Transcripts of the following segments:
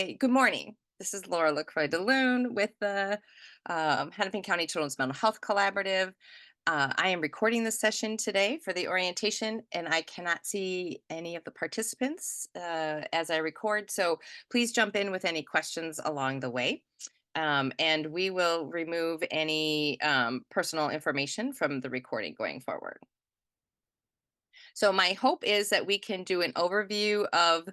Hey, good morning. This is Laura LaCroix DeLune with the Hennepin County Children's Mental Health Collaborative. I am recording this session today for the orientation, and I cannot see any of the participants as I record. So please jump in with any questions along the way. And we will remove any personal information from the recording going forward. So my hope is that we can do an overview of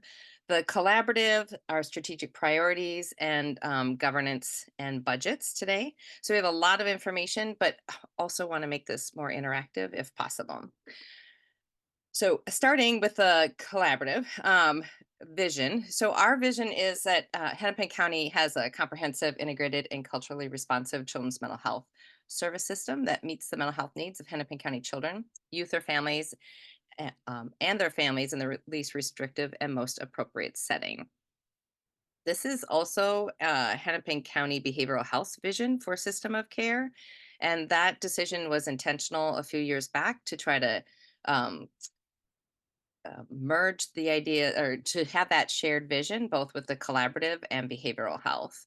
the collaborative, our strategic priorities, and governance and budgets today. So we have a lot of information, but also want to make this more interactive if possible. So starting with the collaborative vision. So our vision is that Hennepin County has a comprehensive, integrated, and culturally responsive children's mental health service system that meets the mental health needs of Hennepin County children, youth, or families, and their families in the least restrictive and most appropriate setting. This is also Hennepin County Behavioral Health vision for system of care. And that decision was intentional a few years back to try to um, merge the idea or to have that shared vision both with the collaborative and behavioral health.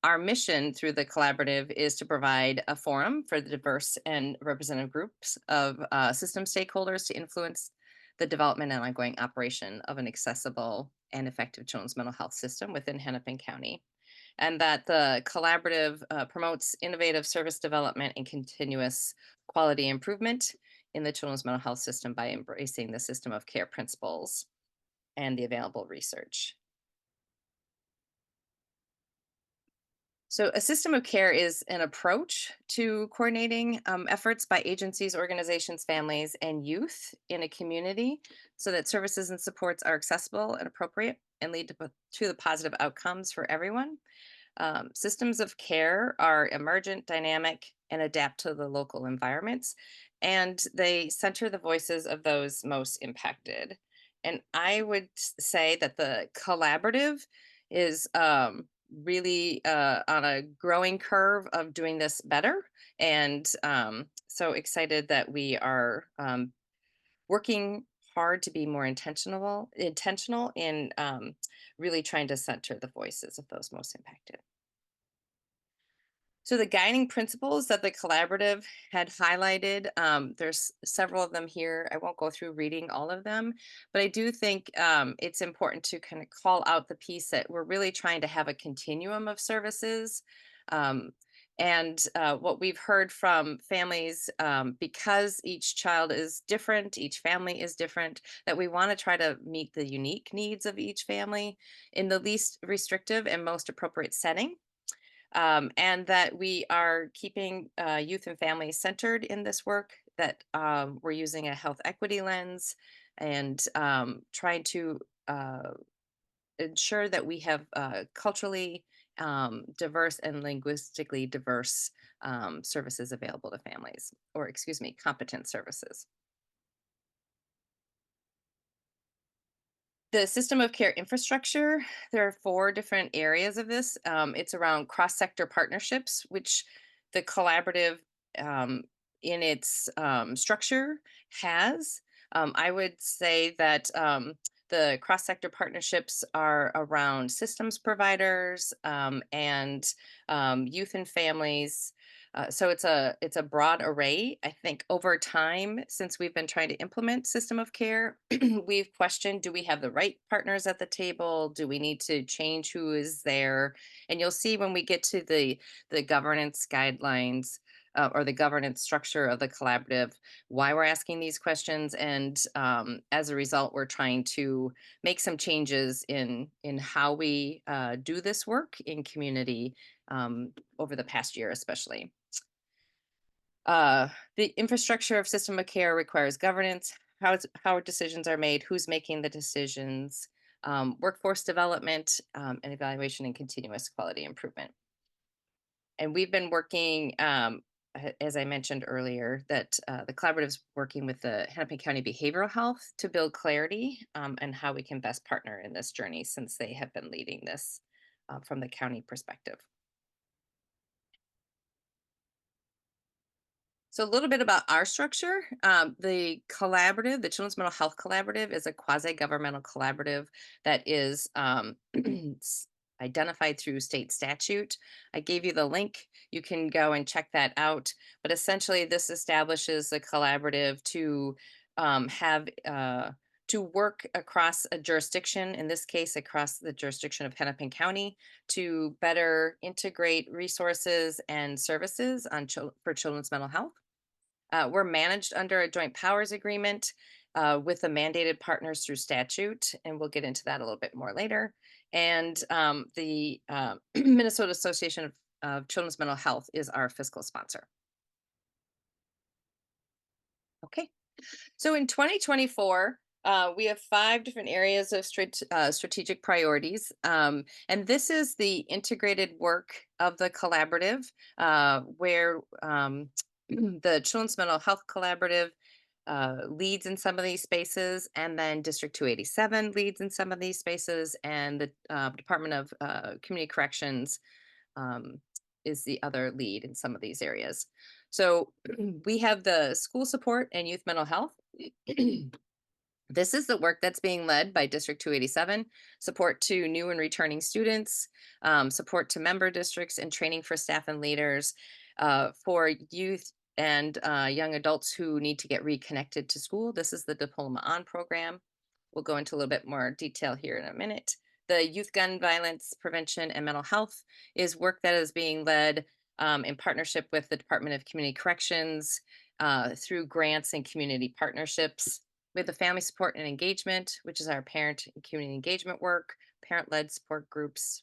Our mission through the collaborative is to provide a forum for the diverse and representative groups of system stakeholders to influence the development and ongoing operation of an accessible and effective children's mental health system within Hennepin County. And that the collaborative promotes innovative service development and continuous quality improvement in the children's mental health system by embracing the system of care principles and the available research. So, a system of care is an approach to coordinating efforts by agencies, organizations, families, and youth in a community so that services and supports are accessible and appropriate and lead to the positive outcomes for everyone. Systems of care are emergent, dynamic, and adapt to the local environments, and they center the voices of those most impacted. And I would say that the collaborative is really on a growing curve of doing this better. And so excited that we are working hard to be more intentional in really trying to center the voices of those most impacted. So the guiding principles that the collaborative had highlighted, there's several of them here. I won't go through reading all of them, but I do think it's important to kind of call out the piece that we're really trying to have a continuum of services. Um, and what we've heard from families, because each child is different, each family is different, that we want to try to meet the unique needs of each family in the least restrictive and most appropriate setting, and that we are keeping youth and families centered in this work, that we're using a health equity lens and trying to ensure that we have culturally diverse and linguistically diverse services available to families, or excuse me, competent services. The system of care infrastructure, there are four different areas of this. It's around cross sector partnerships, which the collaborative um, in its structure has. I would say that the cross sector partnerships are around systems providers and youth and families. So it's a broad array. I think over time, since we've been trying to implement system of care, we've questioned, do we have the right partners at the table? Do we need to change who is there? And you'll see when we get to the governance guidelines or the governance structure of the collaborative, why we're asking these questions. And as a result, we're trying to make some changes in how we do this work in community over the past year, especially. The infrastructure of system of care requires governance, how decisions are made, who's making the decisions, workforce development, and evaluation and continuous quality improvement. And we've been working, as I mentioned earlier, that the collaborative's working with the Hennepin County Behavioral Health to build clarity and how we can best partner in this journey, since they have been leading this from the county perspective. So a little bit about our structure. The collaborative, the Children's Mental Health Collaborative, is a quasi-governmental collaborative that is identified through state statute. I gave you the link. You can go and check that out. But essentially, this establishes a collaborative have to work across a jurisdiction. In this case, across the jurisdiction of Hennepin County, to better integrate resources and services for children's mental health. We're managed under a joint powers agreement with the mandated partners through statute, and we'll get into that a little bit more later. And the Minnesota Association of Children's Mental Health is our fiscal sponsor. Okay, so in 2024, we have five different areas of strategic priorities. And this is the integrated work of the collaborative, where the Children's Mental Health Collaborative leads in some of these spaces, and then District 287 leads in some of these spaces, and the Department of Community Corrections um, is the other lead in some of these areas. So we have the school support and youth mental health. This is the work that's being led by District 287, support to new and returning students, support to member districts, and training for staff and leaders for youth and young adults who need to get reconnected to school. This is the Diploma On program. We'll go into a little bit more detail here in a minute. The Youth Gun Violence Prevention and Mental Health is work that is being led in partnership with the Department of Community Corrections through grants and community partnerships. We have the Family Support and Engagement, which is our parent and community engagement work, parent-led support groups,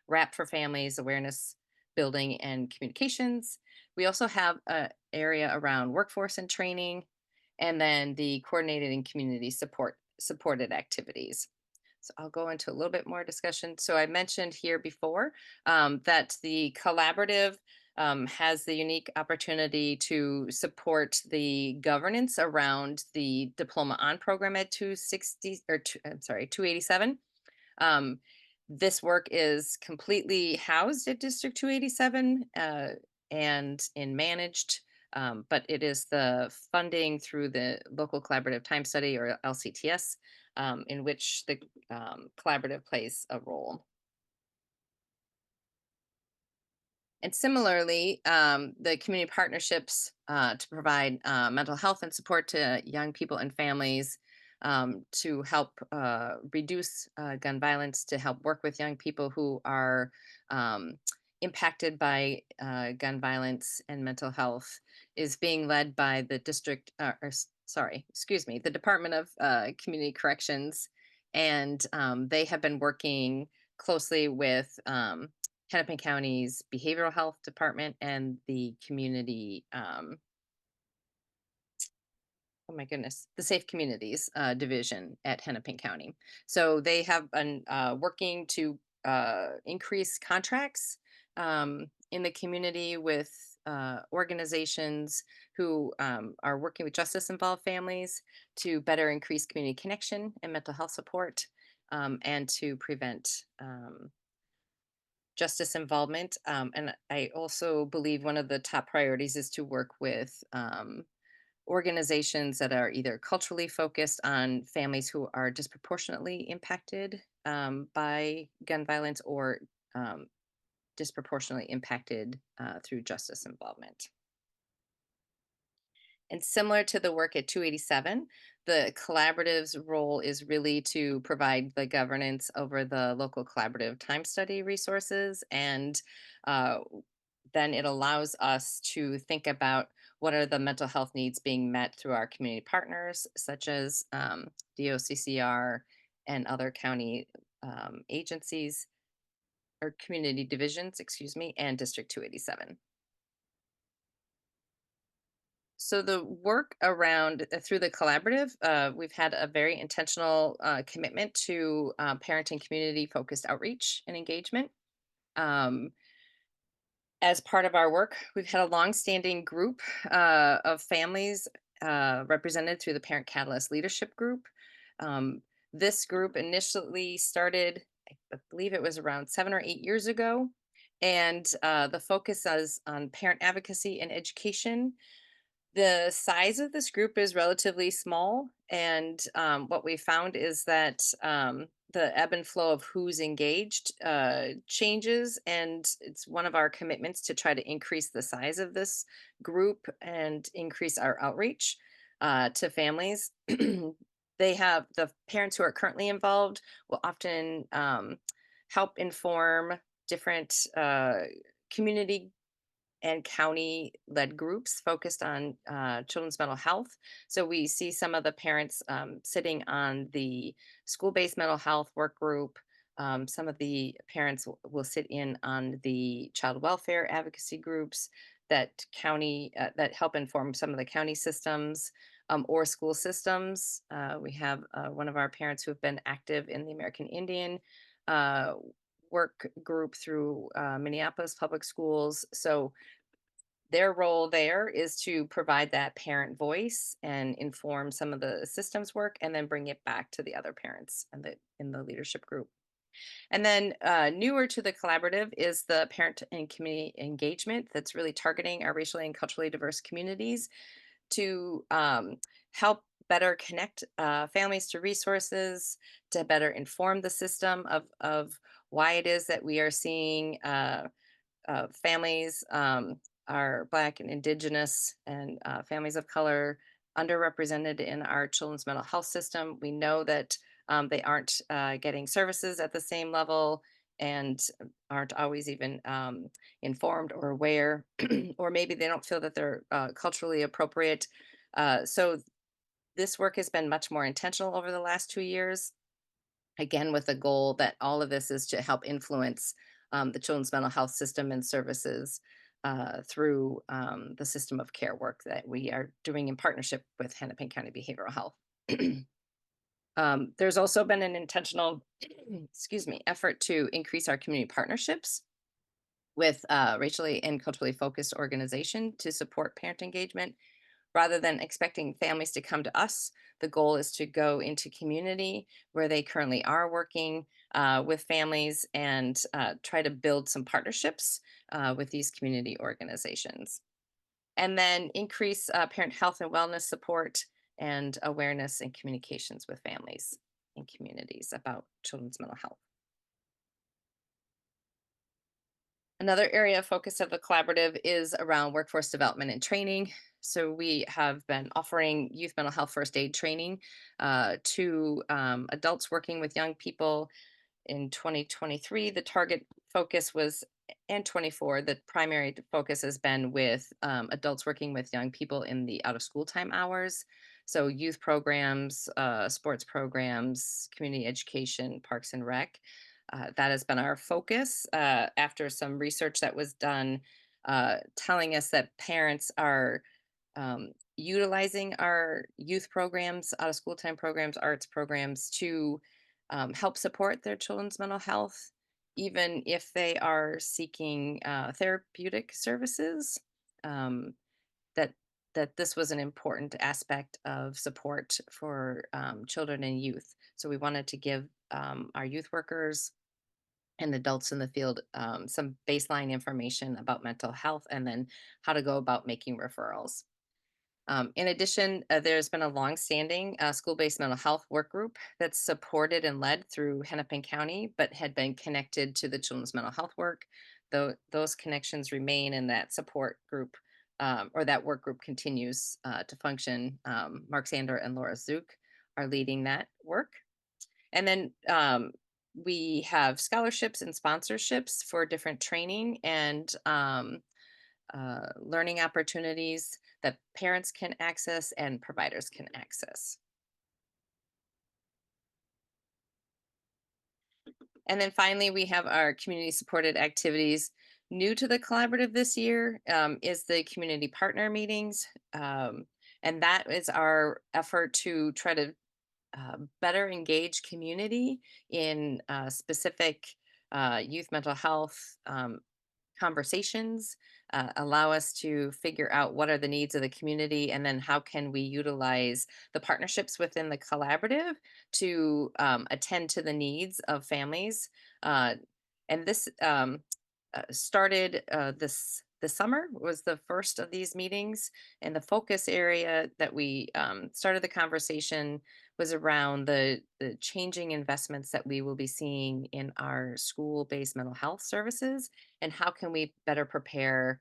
RAP for Families, awareness building and communications. We also have an area around workforce and training, and then the coordinated and community supported activities. So I'll go into a little bit more discussion. So I mentioned here before that the collaborative has the unique opportunity to support the governance around the Diploma On program at 260 or I'm sorry, 287. Um, this work is completely housed at District 287 and in managed, but it is the funding through the local collaborative time study, or LCTS, in which the collaborative plays a role. And similarly, the community partnerships to provide mental health and support to young people and families, to help reduce gun violence, to help work with young people who are um, impacted by gun violence and mental health, is being led by the the Department of Community Corrections. And they have been working closely with Hennepin County's Behavioral Health Department and the community, oh my goodness, the Safe Communities Division at Hennepin County. So they have been working to increase contracts in the community with organizations who are working with justice involved families to better increase community connection and mental health support, and to prevent justice involvement. And I also believe one of the top priorities is to work with organizations that are either culturally focused on families who are disproportionately impacted by gun violence, or disproportionately impacted through justice involvement. And similar to the work at 287, the collaborative's role is really to provide the governance over the local collaborative time study resources. And uh, then it allows us to think about what are the mental health needs being met through our community partners, such as DOCCR and other county agencies, or community divisions, excuse me, and District 287. So the work around through the collaborative, we've had a very intentional commitment to parent and community focused outreach and engagement. Um, as part of our work, we've had a longstanding group of families represented through the Parent Catalyst Leadership Group. This group initially started, I believe it was around 7 or 8 years ago, And the focus is on parent advocacy and education. The size of this group is relatively small, and what we found is that the ebb and flow of who's engaged changes, and it's one of our commitments to try to increase the size of this group and increase our outreach to families. They have the parents who are currently involved will often help inform different community and county led groups focused on children's mental health. So we see some of the parents sitting on the school based mental health work group. Some of the parents will sit in on the child welfare advocacy groups that help inform some of the county systems or school systems. We have one of our parents who have been active in the American Indian uh, work group through Minneapolis Public Schools. So their role there is to provide that parent voice and inform some of the systems work and then bring it back to the other parents and in the leadership group. And then newer to the collaborative is the parent and community engagement that's really targeting our racially and culturally diverse communities to help better connect families to resources, to better inform the system of why it is that we are seeing families are Black and Indigenous and families of color underrepresented in our children's mental health system. We know that they aren't getting services at the same level and aren't always even informed or aware, or maybe they don't feel that they're culturally appropriate. So this work has been much more intentional over the last 2 years, again with the goal that all of this is to help influence the children's mental health system and services through the system of care work that we are doing in partnership with Hennepin County Behavioral Health. There's also been an intentional, excuse me, effort to increase our community partnerships with racially and culturally focused organization to support parent engagement. Rather than expecting families to come to us, the goal is to go into community where they currently are working with families and try to build some partnerships with these community organizations. And then increase parent health and wellness support and awareness and communications with families and communities about children's mental health. Another area of focus of the collaborative is around workforce development and training. So we have been offering youth mental health first aid training to adults working with young people. In 2023, the target focus was, and 24, the primary focus has been with adults working with young people in the out of school time hours. So youth programs, sports programs, community education, parks and rec. That has been our focus after some research that was done telling us that parents are utilizing our youth programs, out of school time programs, arts programs to help support their children's mental health, even if they are seeking therapeutic services. Um, that that this was an important aspect of support for children and youth. So we wanted to give our youth workers and adults in the field some baseline information about mental health and then how to go about making referrals. In addition, there's been a longstanding school-based mental health work group that's supported and led through Hennepin County, but had been connected to the children's mental health work. Though those connections remain, and that support group or that work group continues to function. Mark Sander and Laura Zook are leading that work, and then we have scholarships and sponsorships for different training and learning opportunities that parents can access and providers can access. And then finally, we have our community supported activities. New to the collaborative this year is the community partner meetings. And that is our effort to try to better engage community in specific youth mental health conversations, allow us to figure out what are the needs of the community, and then how can we utilize the partnerships within the collaborative to attend to the needs of families. Uh, and this started this summer was the first of these meetings, and the focus area that we started the conversation was around the changing investments that we will be seeing in our school-based mental health services, and how can we better prepare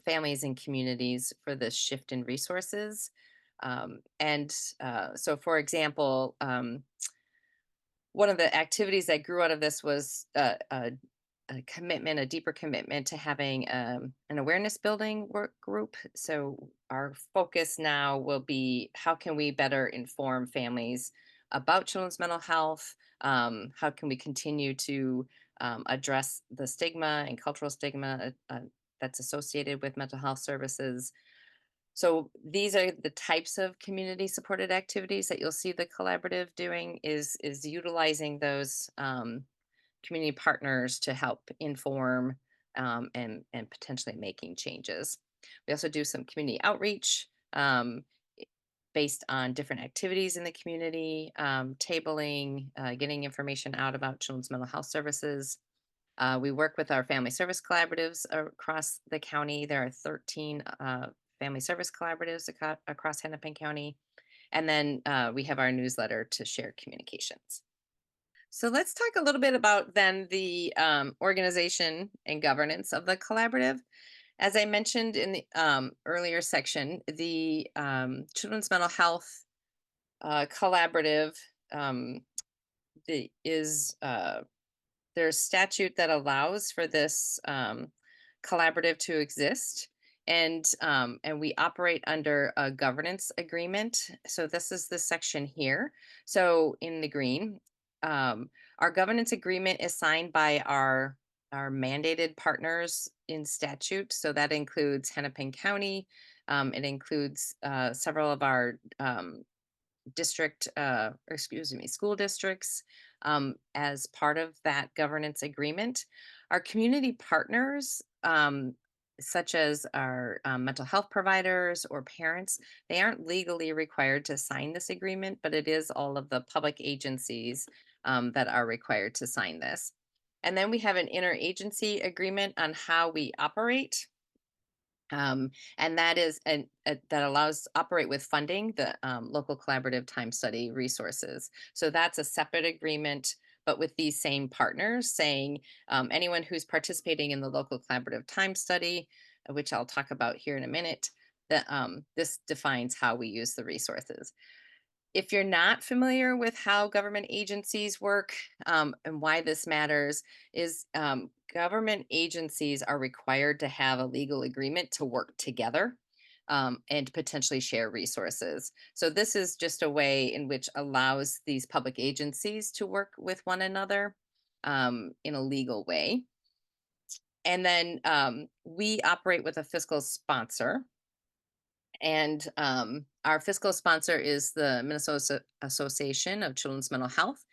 families and communities for this shift in resources. So, for example, one of the activities that grew out of this was a commitment, a deeper commitment to having an awareness building work group. So our focus now will be how can we better inform families about children's mental health? How can we continue to address the stigma and cultural stigma that's associated with mental health services? So these are the types of community supported activities that you'll see the collaborative doing is utilizing those community partners to help inform and potentially making changes. We also do some community outreach i- based on different activities in the community, tabling, getting information out about children's mental health services. We work with our family service collaboratives across the county. There are 13 family service collaboratives across Hennepin County. And then we have our newsletter to share communications. So let's talk a little bit about then the organization and governance of the collaborative. As I mentioned in the earlier section, the Children's Mental Health Collaborative um, is there's statute that allows for this collaborative to exist, and we operate under a governance agreement. So this is the section here. So in the green, um, our governance agreement is signed by our mandated partners in statute. So that includes Hennepin County. It includes several of our school districts as part of that governance agreement. Our community partners, such as our mental health providers or parents, they aren't legally required to sign this agreement, but it is all of the public agencies that are required to sign this. And then we have an interagency agreement on how we operate. And that is that allows operate with funding the local collaborative time study resources. So that's a separate agreement, but with these same partners saying anyone who's participating in the local collaborative time study, which I'll talk about here in a minute, that this defines how we use the resources. If you're not familiar with how government agencies work and why this matters, is government agencies are required to have a legal agreement to work together and potentially share resources. So this is just a way in which allows these public agencies to work with one another in a legal way. And then we operate with a fiscal sponsor, and our fiscal sponsor is the Minnesota Association of Children's Mental Health.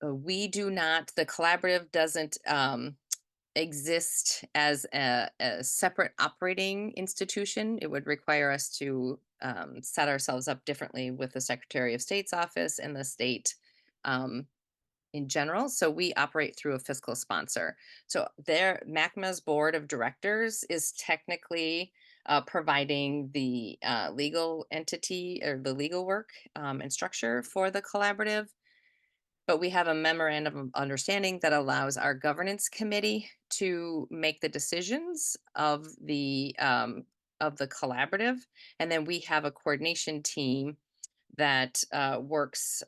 We do not, the collaborative doesn't exist as a separate operating institution. It would require us to set ourselves up differently with the Secretary of State's office and the state um, in general. So we operate through a fiscal sponsor. So their MACMA's board of directors is technically providing the legal entity or the legal work and structure for the collaborative. But we have a memorandum of understanding that allows our governance committee to make the decisions of the collaborative, and then we have a coordination team that works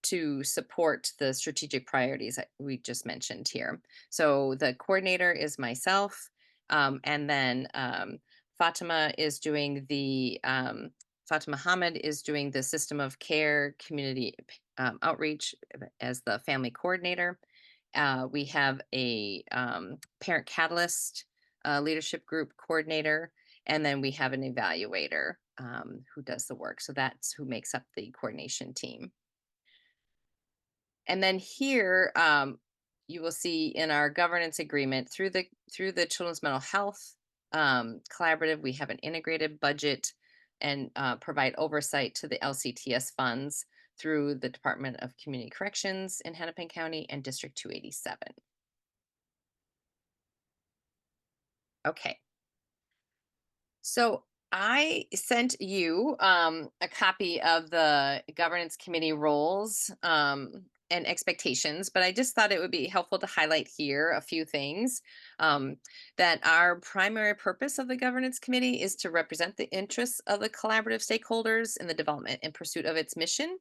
to support the strategic priorities that we just mentioned here. So the coordinator is myself, and then Fatima is doing the Fatima Hamid is doing the system of care community outreach as the family coordinator. We have a parent catalyst leadership group coordinator, and then we have an evaluator who does the work. So that's who makes up the coordination team. And then here, you will see in our governance agreement through the Children's Mental Health Collaborative, we have an integrated budget and provide oversight to the LCTS funds through the Department of Community Corrections in Hennepin County and District 287. Okay. So I sent you a copy of the governance committee roles and expectations, but I just thought it would be helpful to highlight here a few things. Um, that our primary purpose of the governance committee is to represent the interests of the collaborative stakeholders in the development and pursuit of its mission,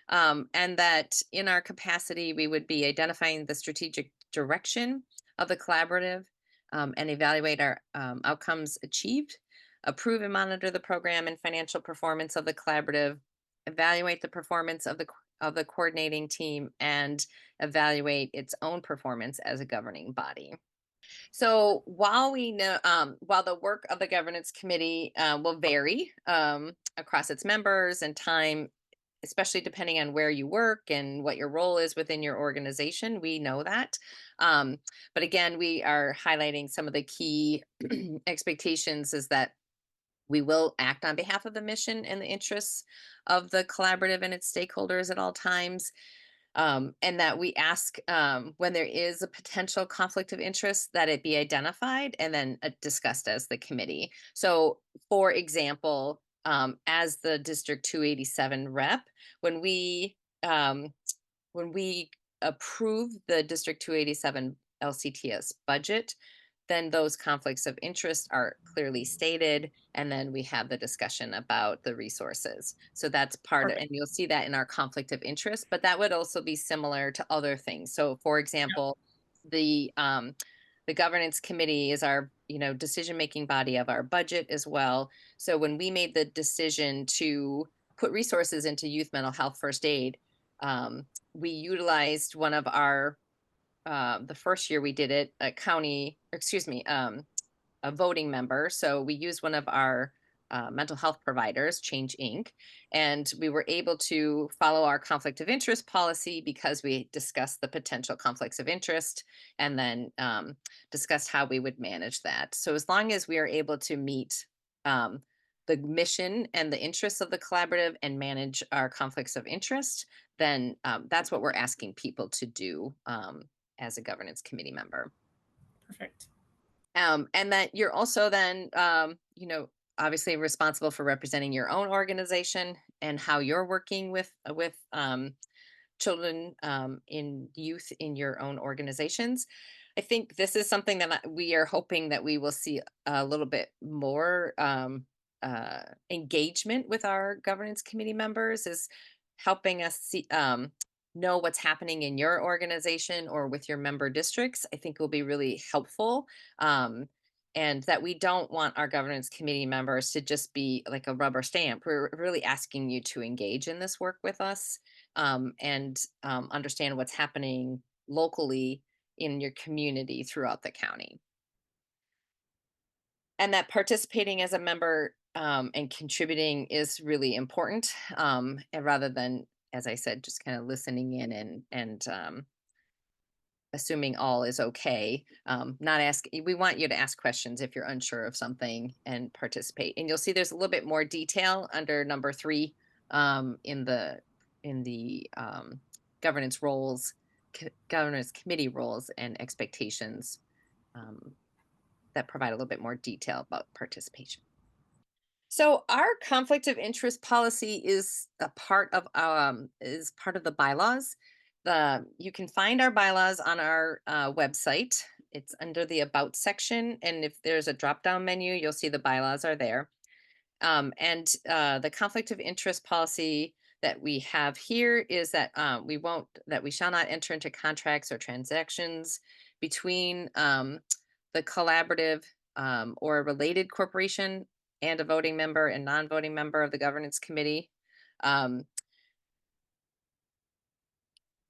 and that in our capacity, we would be identifying the strategic direction of the collaborative, and evaluate our outcomes achieved, approve and monitor the program and financial performance of the collaborative, evaluate the performance of the coordinating team, and evaluate its own performance as a governing body. So while we know, while the work of the governance committee will vary across its members and time, especially depending on where you work and what your role is within your organization. We know that. Um, but again, we are highlighting some of the key expectations is that we will act on behalf of the mission and the interests of the collaborative and its stakeholders at all times. And that we ask when there is a potential conflict of interest that it be identified and then discussed as the committee. So, for example, as the District 287 rep, when we um, when we approve the District 287 LCTS budget, then those conflicts of interest are clearly stated. And then we have the discussion about the resources. So that's part of, Perfect. and you'll see that in our conflict of interest, but that would also be similar to other things. So for Yeah. example, the um, the governance committee is our, decision making body of our budget as well. So when we made the decision to put resources into youth mental health first aid, we utilized one of our the first year we did it, a county, excuse me, a voting member. So we used one of our mental health providers, Change Inc., and we were able to follow our conflict of interest policy because we discussed the potential conflicts of interest and then discussed how we would manage that. So as long as we are able to meet um, the mission and the interests of the collaborative and manage our conflicts of interest, then that's what we're asking people to do as a governance committee member. Perfect. And that you're also then, obviously responsible for representing your own organization and how you're working with children in youth in your own organizations. I think this is something that we are hoping that we will see a little bit more engagement with our governance committee members is helping us know what's happening in your organization or with your member districts. I think will be really helpful. Um, and that we don't want our governance committee members to just be like a rubber stamp. We're really asking you to engage in this work with us, and understand what's happening locally in your community throughout the county. And that participating as a member and contributing is really important. And rather than, as I said, just kind of listening in and assuming all is okay. Not ask. We want you to ask questions if you're unsure of something and participate. And you'll see there's a little bit more detail under number 3 in the governance roles, governance committee roles and expectations, um, that provide a little bit more detail about participation. So our conflict of interest policy is part of the bylaws. The You can find our bylaws on our website. It's under the about section, and if there's a drop down menu, you'll see the bylaws are there. And the conflict of interest policy that we have here is that we shall not enter into contracts or transactions between the collaborative or a related corporation and a voting member and non-voting member of the governance committee. Um,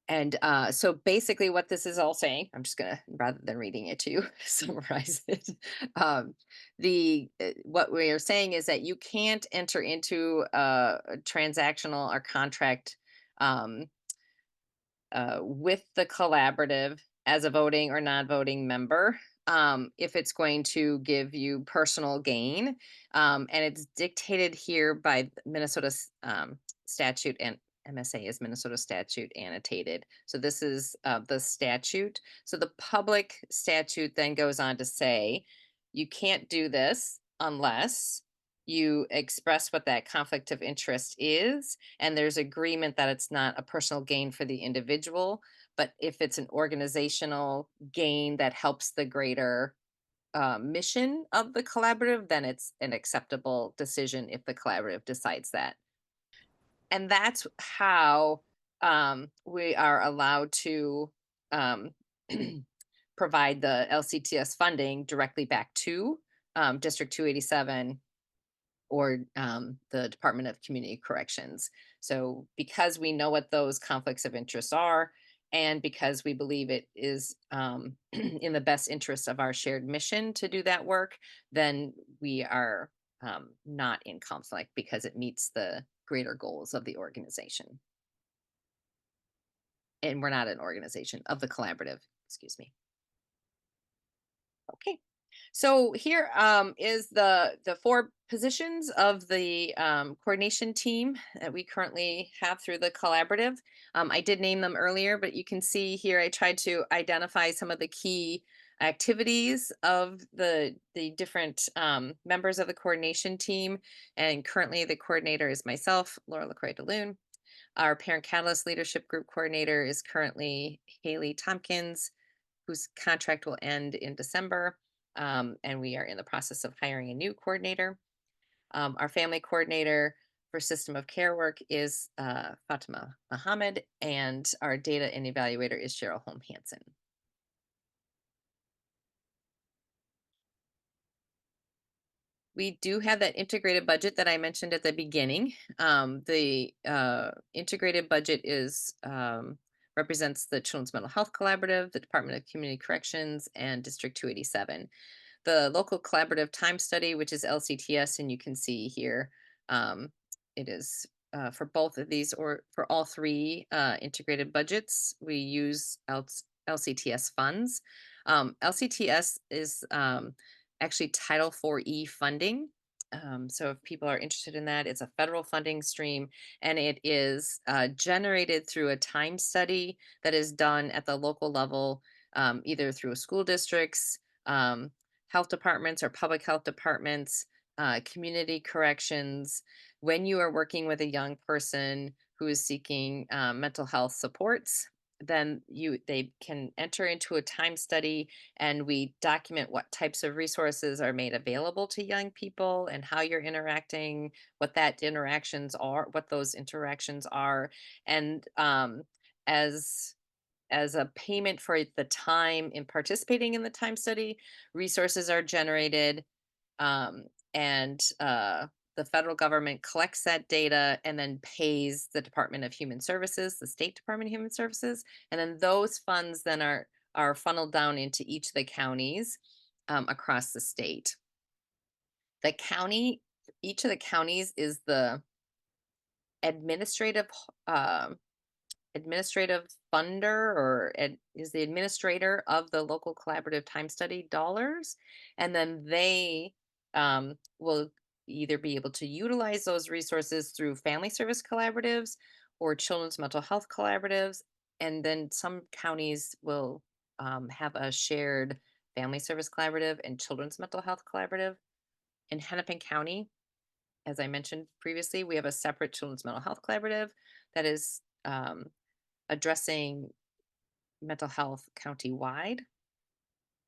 and so basically, what this is all saying, I'm just gonna, rather than reading it to you, summarize it. The What we are saying is that you can't enter into a transactional or contract um, with the collaborative as a voting or non-voting member, if it's going to give you personal gain, and it's dictated here by Minnesota statute, and MSA is Minnesota statute annotated. So this is the statute. So the public statute then goes on to say you can't do this unless you express what that conflict of interest is, and there's agreement that it's not a personal gain for the individual, but if it's an organizational gain that helps the greater mission of the collaborative, then it's an acceptable decision if the collaborative decides that. And that's how we are allowed to um, provide the LCTS funding directly back to District 287 or the Department of Community Corrections. So, because we know what those conflicts of interest are, and because we believe it is in the best interest of our shared mission to do that work, then we are not in conflict because it meets the greater goals of the organization. And we're not an organization of the collaborative, excuse me. Okay. So here is the four positions of the coordination team that we currently have through the collaborative. I did name them earlier, but you can see here I tried to identify some of the key activities of the different members of the coordination team. And currently the coordinator is myself, Laura LaCroix DeLune. Our Parent Catalyst Leadership Group coordinator is currently Haley Tompkins, whose contract will end in December. And we are in the process of hiring a new coordinator. Our family coordinator for system of care work is Fatima Mohammed, and our data and evaluator is Cheryl Holm Hansen. We do have that integrated budget that I mentioned at the beginning. The integrated budget is represents the Children's Mental Health Collaborative, the Department of Community Corrections, and District 287. The local collaborative time study, which is LCTS, and you can see here, it is for both of these or for all three integrated budgets, we use LCTS funds. LCTS is actually Title 4E funding. So if people are interested in that, it's a federal funding stream, and it is generated through a time study that is done at the local level, either through school districts, health departments or public health departments, community corrections. When you are working with a young person who is seeking mental health supports, then they can enter into a time study, and we document what types of resources are made available to young people and how you're interacting, what that interactions are, what those interactions are, and as a payment for the time in participating in the time study, resources are generated, um, and the federal government collects that data and then pays the Department of Human Services, the State Department of Human Services, and then those funds then are funneled down into each of the counties across the state. The county, each of the counties is the administrative administrative funder or is the administrator of the local collaborative time study dollars. And then they will either be able to utilize those resources through family service collaboratives or children's mental health collaboratives. And then some counties will have a shared family service collaborative and children's mental health collaborative. In Hennepin County, as I mentioned previously, we have a separate children's mental health collaborative that is addressing mental health county-wide.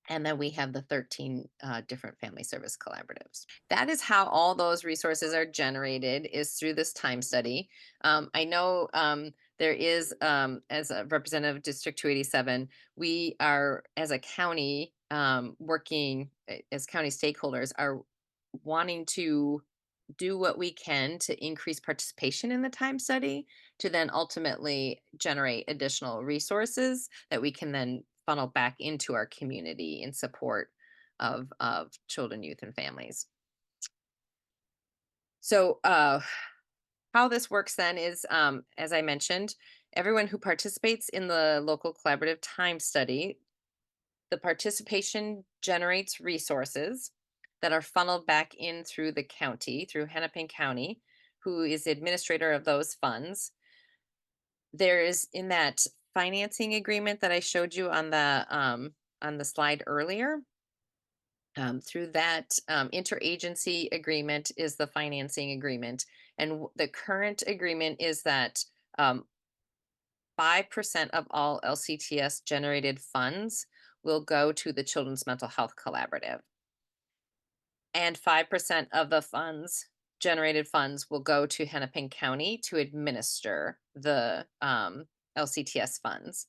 And then we have the 13 different family service collaboratives. That is how all those resources are generated, is through this time study. I know there is, as a representative of District 287, we are, as a county, working as county stakeholders, are wanting to do what we can to increase participation in the time study to then ultimately generate additional resources that we can then funnel back into our community in support of children, youth, and families. So how this works then is, as I mentioned, everyone who participates in the local collaborative time study, the participation generates resources that are funneled back in through the county, through Hennepin County, who is the administrator of those funds. There is, in that financing agreement that I showed you on the slide earlier, Through that interagency agreement is the financing agreement. And the current agreement is that 5% of all LCTS generated funds will go to the Children's Mental Health Collaborative. And 5% of the generated funds will go to Hennepin County to administer the LCTS funds.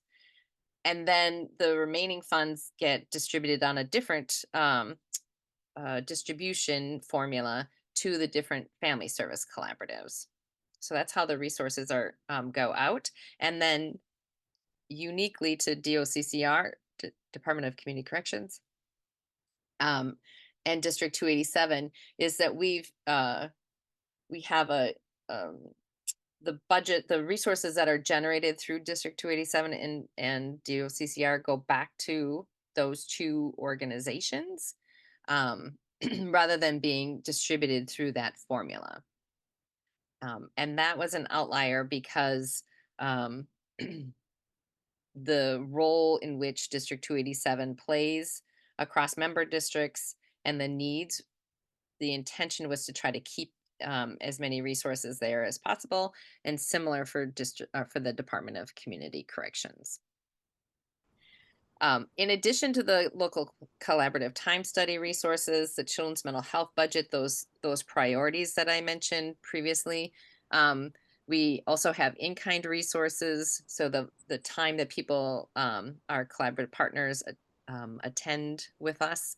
And then the remaining funds get distributed on a different distribution formula to the different family service collaboratives. So that's how the resources are go out. And then uniquely to DOCCR, Department of Community Corrections, um, and District 287, is that we have um, the resources that are generated through District 287 and DOCCR go back to those two organizations, rather than being distributed through that formula. And that was an outlier because um, the role in which District 287 plays across member districts and the needs, the intention was to try to keep as many resources there as possible, and similar for for the Department of Community Corrections. In addition to the local collaborative time study resources, the children's mental health budget, those priorities that I mentioned previously, we also have in-kind resources. So the time that people, our collaborative partners, attend with us,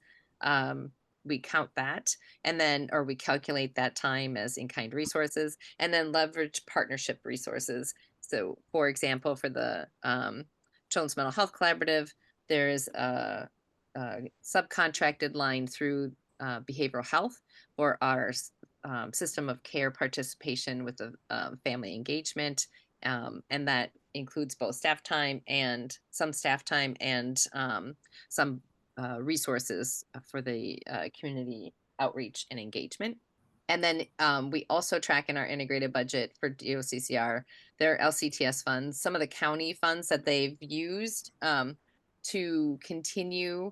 we count that, and then or we calculate that time as in-kind resources, and then leverage partnership resources. So, for example, for the Children's Mental Health Collaborative, there's a subcontracted line through behavioral health for our system of care participation with the family engagement. And that includes both staff time and some some resources for the community outreach and engagement. And then we also track in our integrated budget for DOCCR their LCTS funds, some of the county funds that they've used to continue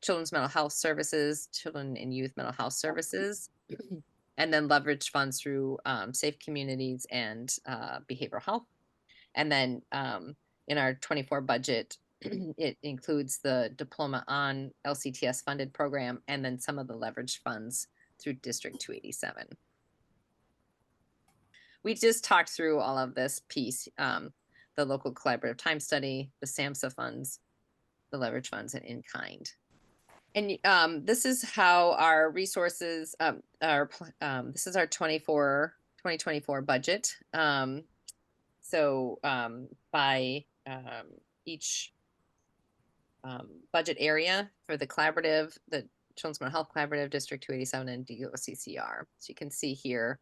children's mental health services, children and youth mental health services, and then leverage funds through safe communities and behavioral health. And then in our 24 budget, it includes the diploma on LCTS funded program and then some of the leverage funds through District 287. We just talked through all of this piece, the local collaborative time study, the SAMHSA funds, the leverage funds, and in kind. And this is how our resources this is our 2024 budget. So by each budget area for the collaborative, the Children's Mental Health Collaborative, District 287, and DOCCR. So you can see here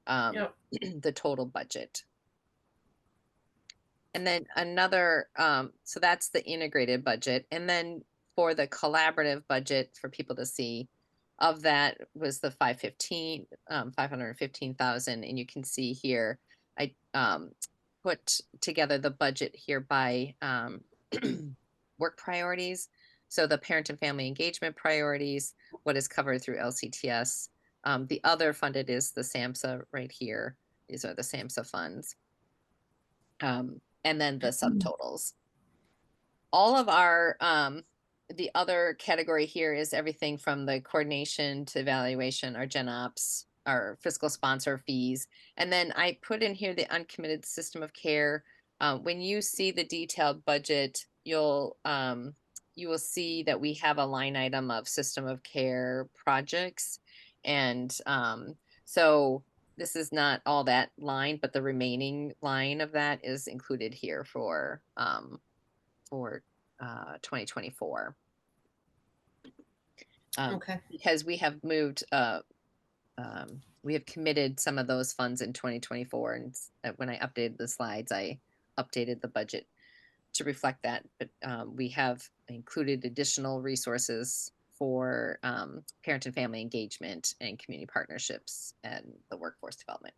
the total budget. And then another, so that's the integrated budget. And then for the collaborative budget for people to see, of that was the 515,000. And you can see here, I put together the budget here by work priorities. So the parent and family engagement priorities, what is covered through LCTS. The other funded is the SAMHSA right here. These are the SAMHSA funds. And then the subtotals. All of our, the other category here is everything from the coordination to evaluation, our Gen Ops, our fiscal sponsor fees. And then I put in here the uncommitted system of care. When you see the detailed budget, you will see that we have a line item of system of care projects. And so this is not all that line, but the remaining line of that is included here for 2024. Okay. Because we have moved, we have committed some of those funds in 2024, and when I updated the slides, I updated the budget to reflect that. But we have included additional resources for parent and family engagement and community partnerships and the workforce development.